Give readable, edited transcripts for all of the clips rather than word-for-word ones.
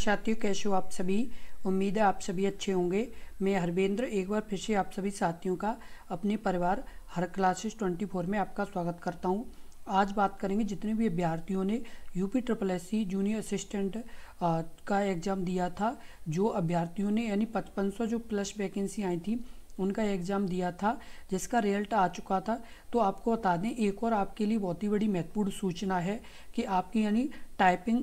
साथियों, कैसे हो आप सभी। उम्मीद है आप सभी अच्छे होंगे। मैं हरवेंद्र एक बार फिर से आप सभी साथियों का अपने परिवार हर क्लासेस 24 में आपका स्वागत करता हूं। आज बात करेंगे जितने भी अभ्यर्थियों ने यूपी SSSC जूनियर असिस्टेंट का एग्ज़ाम दिया था, जो अभ्यर्थियों ने यानी 5500 जो प्लस वैकेंसी आई थी उनका एग्ज़ाम दिया था, जिसका रिजल्ट आ चुका था। तो आपको बता दें, एक और आपके लिए बहुत ही बड़ी महत्वपूर्ण सूचना है कि आपकी यानी टाइपिंग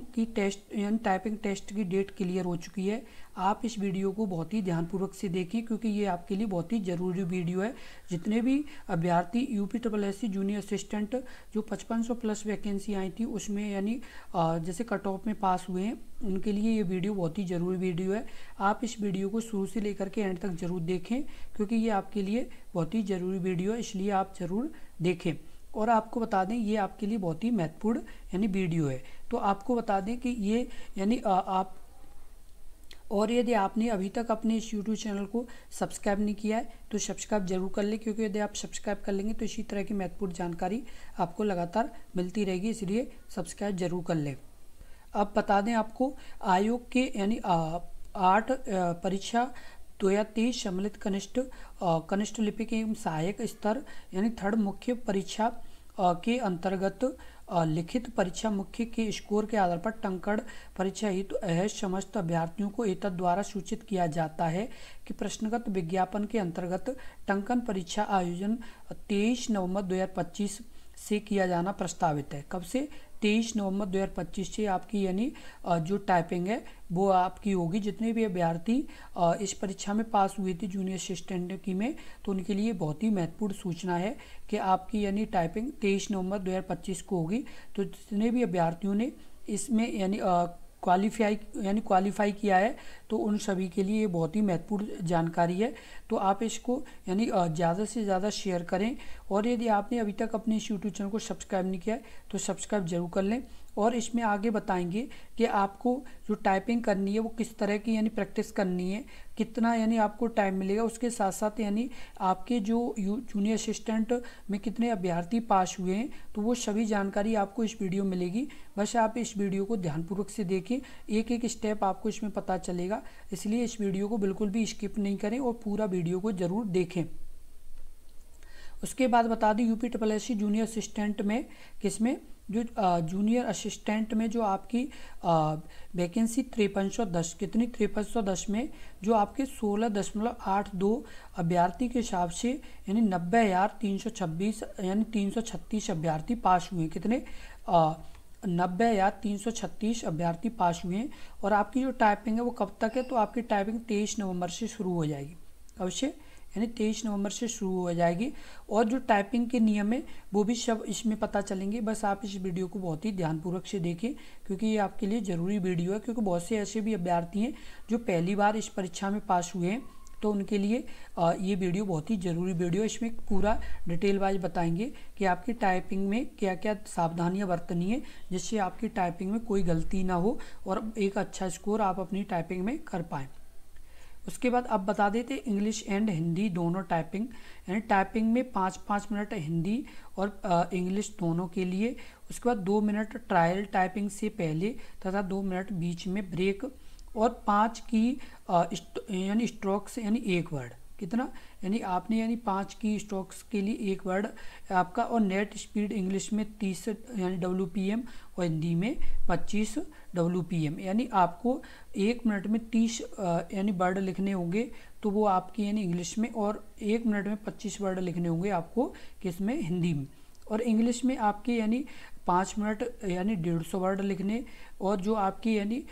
टेस्ट की डेट क्लियर हो चुकी है। आप इस वीडियो को बहुत ही ध्यानपूर्वक से देखें, क्योंकि ये आपके लिए बहुत ही ज़रूरी वीडियो है। जितने भी अभ्यर्थी यूपी SSSC जूनियर असिस्टेंट जो 5500 प्लस वैकेंसी आई थी उसमें यानी जैसे कट ऑफ में पास हुए हैं, उनके लिए ये वीडियो बहुत ही ज़रूरी वीडियो है। आप इस वीडियो को शुरू से लेकर के एंड तक ज़रूर देखें, क्योंकि ये आपके लिए बहुत ही ज़रूरी वीडियो है, इसलिए आप ज़रूर देखें। और आपको बता दें, ये आपके लिए बहुत ही महत्वपूर्ण यानी वीडियो है। तो आपको बता दें कि ये यानी आप और यदि आपने अभी तक अपने इस यूट्यूब चैनल को सब्सक्राइब नहीं किया है तो सब्सक्राइब जरूर कर लें, क्योंकि यदि आप सब्सक्राइब कर लेंगे तो इसी तरह की महत्वपूर्ण जानकारी आपको लगातार मिलती रहेगी, इसलिए सब्सक्राइब जरूर कर लें। अब बता दें आपको, आयोग के यानी 8 परीक्षा 2023 सम्मिलित कनिष्ठ लिपिक एवं सहायक स्तर यानी थर्ड मुख्य परीक्षा के अंतर्गत लिखित परीक्षा मुख्य के स्कोर के आधार पर टंकण परीक्षा हेतु अहर्ष समस्त अभ्यर्थियों को एतद द्वारा सूचित किया जाता है कि प्रश्नगत विज्ञापन के अंतर्गत टंकण परीक्षा आयोजन 23 नवंबर 2025 से किया जाना प्रस्तावित है। कब से? 23 नवंबर 2025 से आपकी यानी जो टाइपिंग है वो आपकी होगी। जितने भी अभ्यर्थी इस परीक्षा में पास हुए थे जूनियर असिस्टेंट की में, तो उनके लिए बहुत ही महत्वपूर्ण सूचना है कि आपकी यानी टाइपिंग 23 नवंबर 2025 को होगी। तो जितने भी अभ्यर्थियों ने इसमें यानी क्वालिफाई किया है, तो उन सभी के लिए ये बहुत ही महत्वपूर्ण जानकारी है। तो आप इसको यानी ज़्यादा से ज़्यादा शेयर करें। और यदि आपने अभी तक अपने इस यूट्यूब चैनल को सब्सक्राइब नहीं किया है तो सब्सक्राइब जरूर कर लें। और इसमें आगे बताएंगे कि आपको जो टाइपिंग करनी है वो किस तरह की यानी प्रैक्टिस करनी है, कितना यानी आपको टाइम मिलेगा, उसके साथ साथ यानी आपके जो जूनियर असिस्टेंट में कितने अभ्यर्थी पास हुए हैं, तो वो सभी जानकारी आपको इस वीडियो में मिलेगी। बस आप इस वीडियो को ध्यानपूर्वक से देखें, एक एक स्टेप आपको इसमें पता चलेगा, इसलिए इस वीडियो को बिल्कुल भी स्किप नहीं करें और पूरा वीडियो को ज़रूर देखें। उसके बाद बता दें, यूपी SSSC जूनियर असिस्टेंट में किसमें जो जूनियर असिस्टेंट में जो आपकी वैकेंसी 5310 कितनी 5310 में जो आपके 16.82 अभ्यर्थी के हिसाब से यानी 90,326 यानी 336 अभ्यर्थी पास हुए। कितने 90,336 अभ्यर्थी पास हुए हैं। और आपकी जो टाइपिंग है वो कब तक है? तो आपकी टाइपिंग 23 नवंबर से शुरू हो जाएगी। कब से? यानी 23 नवंबर से शुरू हो जाएगी। और जो टाइपिंग के नियम है वो भी सब इसमें पता चलेंगे। बस आप इस वीडियो को बहुत ही ध्यानपूर्वक से देखें, क्योंकि ये आपके लिए ज़रूरी वीडियो है। क्योंकि बहुत से ऐसे भी अभ्यर्थी हैं जो पहली बार इस परीक्षा में पास हुए हैं, तो उनके लिए ये वीडियो बहुत ही ज़रूरी वीडियो है। इसमें पूरा डिटेल वाइज बताएंगे कि आपकी टाइपिंग में क्या क्या सावधानियां बरतनी है, जिससे आपकी टाइपिंग में कोई गलती ना हो और एक अच्छा स्कोर आप अपनी टाइपिंग में कर पाएँ। उसके बाद अब बता देते इंग्लिश एंड हिंदी दोनों टाइपिंग, यानी टाइपिंग में 5-5 मिनट हिंदी और इंग्लिश दोनों के लिए। उसके बाद 2 मिनट ट्रायल टाइपिंग से पहले तथा 2 मिनट बीच में ब्रेक, और 5 की यानी स्ट्रोक्स यानी 1 वर्ड। कितना? यानी आपने यानी 5 की स्ट्रोक्स के लिए 1 वर्ड आपका। और नेट स्पीड इंग्लिश में 30 यानी WPM और हिंदी में 25 WPM, यानी आपको 1 मिनट में 30 यानी वर्ड लिखने होंगे, तो वो आपकी यानी इंग्लिश में, और 1 मिनट में 25 वर्ड लिखने होंगे आपको किसमें? हिंदी में। और इंग्लिश में आपके यानी 5 मिनट यानी 150 वर्ड लिखने, और जो आपकी यानी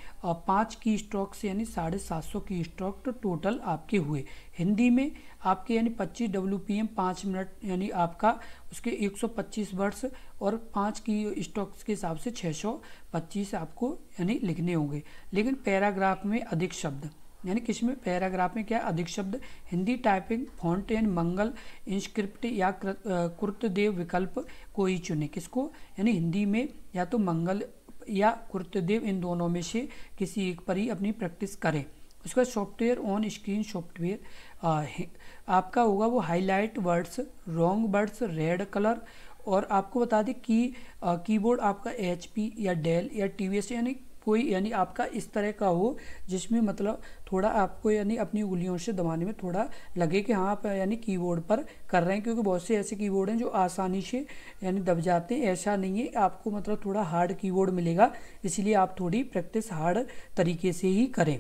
5 की स्ट्रोक से यानी 750 की स्ट्रोक तो टोटल आपके हुए। हिंदी में आपके यानी 25 WPM 5 मिनट यानी आपका उसके 125 वर्ड्स, और 5 की स्ट्रोक्स के हिसाब से 625 आपको यानी लिखने होंगे। लेकिन पैराग्राफ में अधिक शब्द, यानी किसमें? पैराग्राफ में क्या? अधिक शब्द। हिंदी टाइपिंग फॉन्ट यानी मंगल, इंस्क्रिप्ट या कृतदेव विकल्प कोई चुने। किसको? यानी हिंदी में या तो मंगल या कृतदेव, इन दोनों में से किसी एक पर ही अपनी प्रैक्टिस करें। उसका सॉफ्टवेयर ऑन स्क्रीन सॉफ्टवेयर आपका होगा वो highlight words, wrong words red colour. और आपको बता दें कि कीबोर्ड आपका HP या डेल या TVS यानी कोई यानी आपका इस तरह का हो जिसमें मतलब थोड़ा आपको यानी अपनी उंगलियों से दबाने में थोड़ा लगे कि हाँ आप यानी कीबोर्ड पर कर रहे हैं, क्योंकि बहुत से ऐसे कीबोर्ड हैं जो आसानी से यानी दब जाते हैं। ऐसा नहीं है, आपको मतलब थोड़ा हार्ड कीबोर्ड मिलेगा, इसलिए आप थोड़ी प्रैक्टिस हार्ड तरीके से ही करें।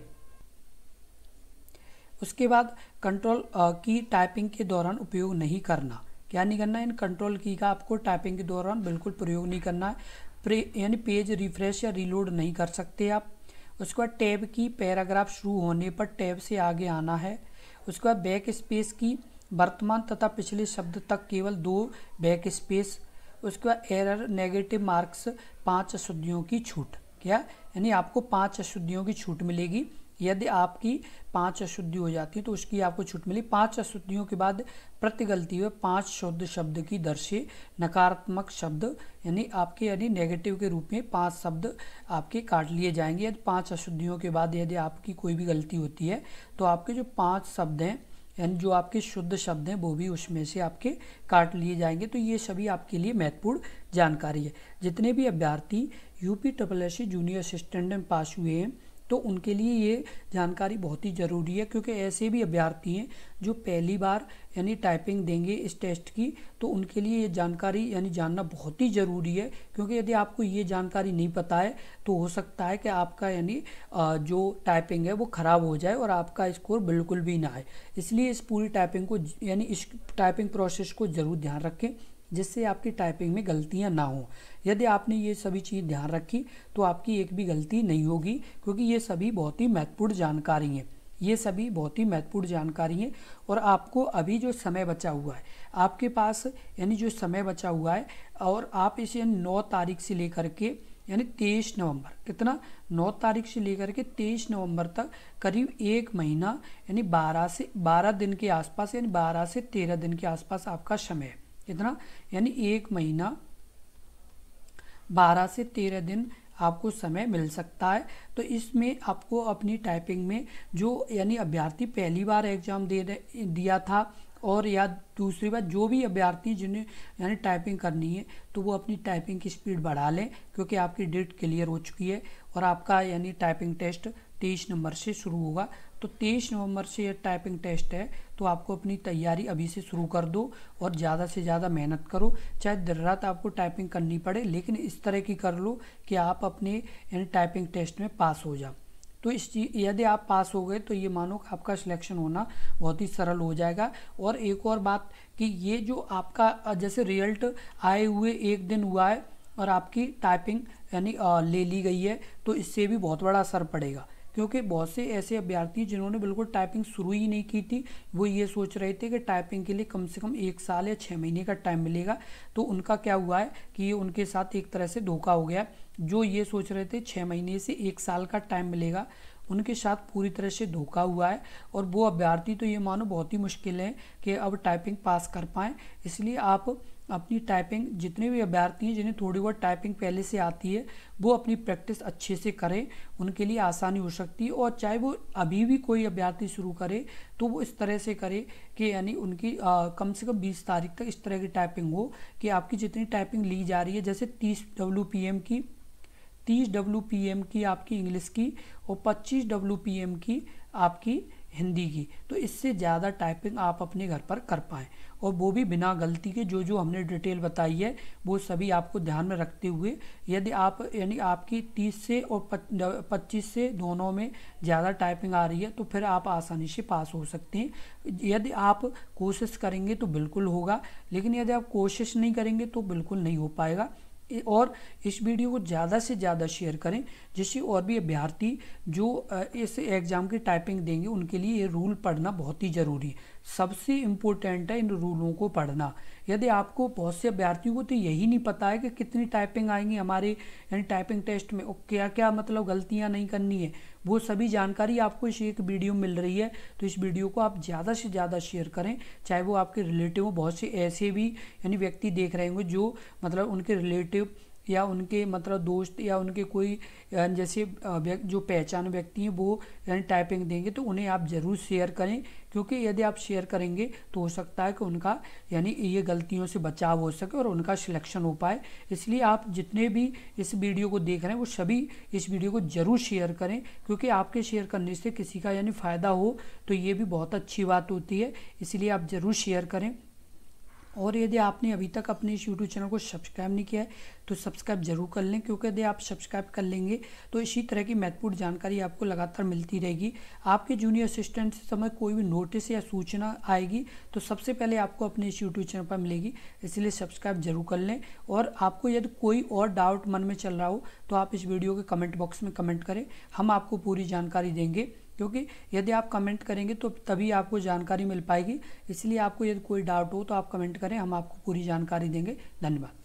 उसके बाद कंट्रोल की टाइपिंग के दौरान उपयोग नहीं करना। क्या नहीं करना, इन कंट्रोल की का आपको टाइपिंग के दौरान बिल्कुल प्रयोग नहीं करना है। यानी पेज रिफ्रेश या रीलोड नहीं कर सकते आप। उसके बाद टैब की पैराग्राफ शुरू होने पर टैब से आगे आना है। उसके बाद बैक स्पेस की वर्तमान तथा पिछले शब्द तक केवल 2 बैक स्पेस। उसके बाद एरर नेगेटिव मार्क्स 5 अशुद्धियों की छूट। क्या यानी आपको 5 अशुद्धियों की छूट मिलेगी। यदि आपकी 5 अशुद्धि हो जाती है तो उसकी आपको छूट मिली। 5 अशुद्धियों के बाद प्रति गलती हुए 5 शुद्ध शब्द की दर से नकारात्मक शब्द यानी आपके यानी नेगेटिव के रूप में 5 शब्द आपके काट लिए जाएंगे। यदि 5 अशुद्धियों के बाद यदि आपकी कोई भी गलती होती है तो आपके जो 5 शब्द हैं यानी जो आपके शुद्ध शब्द हैं वो भी उसमें से आपके काट लिए जाएंगे। तो ये सभी आपके लिए महत्वपूर्ण जानकारी है। जितने भी अभ्यर्थी UPSSC जूनियर असिस्टेंट में पास हुए हैं तो उनके लिए ये जानकारी बहुत ही ज़रूरी है, क्योंकि ऐसे भी अभ्यर्थी हैं जो पहली बार यानी टाइपिंग देंगे इस टेस्ट की, तो उनके लिए ये जानकारी यानी जानना बहुत ही ज़रूरी है। क्योंकि यदि आपको ये जानकारी नहीं पता है तो हो सकता है कि आपका यानी जो टाइपिंग है वो ख़राब हो जाए और आपका स्कोर बिल्कुल भी ना आए। इसलिए इस पूरी टाइपिंग को यानी इस टाइपिंग प्रोसेस को ज़रूर ध्यान रखें, जिससे आपकी टाइपिंग में गलतियां ना हो। यदि आपने ये सभी चीज़ ध्यान रखी तो आपकी एक भी गलती नहीं होगी, क्योंकि ये सभी बहुत ही महत्वपूर्ण जानकारी हैं। ये सभी बहुत ही महत्वपूर्ण जानकारी हैं। और आपको अभी जो समय बचा हुआ है आपके पास यानी जो समय बचा हुआ है, और आप इसे 9 तारीख से लेकर के यानी 23 नवंबर कितना 9 तारीख से लेकर के 23 नवंबर तक करीब 1 महीना यानी 12 दिन के आसपास यानी 12 से 13 दिन के आसपास आपका समय है। कितना यानी 1 महीना 12 से 13 दिन आपको समय मिल सकता है। तो इसमें आपको अपनी टाइपिंग में जो यानी अभ्यर्थी पहली बार एग्ज़ाम दिया था और या दूसरी बार जो भी अभ्यर्थी जिन्हें यानी टाइपिंग करनी है तो वो अपनी टाइपिंग की स्पीड बढ़ा लें, क्योंकि आपकी डेट क्लियर हो चुकी है और आपका यानी टाइपिंग टेस्ट 23 नवंबर से शुरू होगा। तो 23 नवंबर से ये टाइपिंग टेस्ट है, तो आपको अपनी तैयारी अभी से शुरू कर दो और ज़्यादा से ज़्यादा मेहनत करो। चाहे दिन रात आपको टाइपिंग करनी पड़े, लेकिन इस तरह की कर लो कि आप अपने यानी टाइपिंग टेस्ट में पास हो जाओ। तो यदि आप पास हो गए तो ये मानो कि आपका सिलेक्शन होना बहुत ही सरल हो जाएगा। और एक और बात कि ये जो आपका जैसे रिजल्ट आए हुए 1 दिन हुआ है और आपकी टाइपिंग यानी ले ली गई है, तो इससे भी बहुत बड़ा असर पड़ेगा। क्योंकि बहुत से ऐसे अभ्यर्थी जिन्होंने बिल्कुल टाइपिंग शुरू ही नहीं की थी, वो ये सोच रहे थे कि टाइपिंग के लिए कम से कम 1 साल या 6 महीने का टाइम मिलेगा। तो उनका क्या हुआ है कि ये उनके साथ एक तरह से धोखा हो गया। जो ये सोच रहे थे 6 महीने से 1 साल का टाइम मिलेगा, उनके साथ पूरी तरह से धोखा हुआ है। और वो अभ्यर्थी तो ये मानो बहुत ही मुश्किल है कि अब टाइपिंग पास कर पाएँ। इसलिए आप अपनी टाइपिंग, जितने भी अभ्यर्थी हैं जिन्हें थोड़ी बहुत टाइपिंग पहले से आती है, वो अपनी प्रैक्टिस अच्छे से करें, उनके लिए आसानी हो सकती है। और चाहे वो अभी भी कोई अभ्यर्थी शुरू करे तो वो इस तरह से करे कि यानी उनकी कम से कम 20 तारीख तक इस तरह की टाइपिंग हो कि आपकी जितनी टाइपिंग ली जा रही है, जैसे 30 WPM की आपकी इंग्लिश की और 25 WPM की आपकी हिंदी की, तो इससे ज़्यादा टाइपिंग आप अपने घर पर कर पाएँ, और वो भी बिना गलती के। जो जो हमने डिटेल बताई है वो सभी आपको ध्यान में रखते हुए, यदि आप यानी आपकी 30 से और 25 से दोनों में ज़्यादा टाइपिंग आ रही है तो फिर आप आसानी से पास हो सकते हैं। यदि आप कोशिश करेंगे तो बिल्कुल होगा, लेकिन यदि आप कोशिश नहीं करेंगे तो बिल्कुल नहीं हो पाएगा। और इस वीडियो को ज़्यादा से ज़्यादा शेयर करें, जिससे और भी अभ्यर्थी जो इस एग्ज़ाम की टाइपिंग देंगे उनके लिए ये रूल पढ़ना बहुत ही ज़रूरी है। सबसे इम्पोर्टेंट है इन रूलों को पढ़ना। यदि आपको, बहुत से अभ्यर्थियों को तो यही नहीं पता है कि कितनी टाइपिंग आएंगी हमारे यानी टाइपिंग टेस्ट में, और क्या क्या मतलब गलतियाँ नहीं करनी है, वो सभी जानकारी आपको इस एक वीडियो में मिल रही है। तो इस वीडियो को आप ज़्यादा से ज़्यादा शेयर करें, चाहे वो आपके रिलेटिव हो। बहुत से ऐसे भी यानी व्यक्ति देख रहे होंगे जो मतलब उनके रिलेटिव या उनके मतलब दोस्त या उनके कोई जैसे जो पहचान व्यक्ति हैं वो यानी टाइपिंग देंगे, तो उन्हें आप ज़रूर शेयर करें, क्योंकि यदि आप शेयर करेंगे तो हो सकता है कि उनका यानी ये गलतियों से बचाव हो सके और उनका सिलेक्शन हो पाए। इसलिए आप जितने भी इस वीडियो को देख रहे हैं वो सभी इस वीडियो को ज़रूर शेयर करें, क्योंकि आपके शेयर करने से किसी का यानी फ़ायदा हो तो ये भी बहुत अच्छी बात होती है। इसलिए आप ज़रूर शेयर करें। और यदि आपने अभी तक अपने इस यूट्यूब चैनल को सब्सक्राइब नहीं किया है तो सब्सक्राइब जरूर कर लें, क्योंकि यदि आप सब्सक्राइब कर लेंगे तो इसी तरह की महत्वपूर्ण जानकारी आपको लगातार मिलती रहेगी। आपके जूनियर असिस्टेंट से समय कोई भी नोटिस या सूचना आएगी तो सबसे पहले आपको अपने इस यूट्यूब चैनल पर मिलेगी, इसलिए सब्सक्राइब जरूर कर लें। और आपको यदि कोई और डाउट मन में चल रहा हो तो आप इस वीडियो के कमेंट बॉक्स में कमेंट करें, हम आपको पूरी जानकारी देंगे, क्योंकि यदि आप कमेंट करेंगे तो तभी आपको जानकारी मिल पाएगी। इसलिए आपको यदि कोई डाउट हो तो आप कमेंट करें, हम आपको पूरी जानकारी देंगे। धन्यवाद।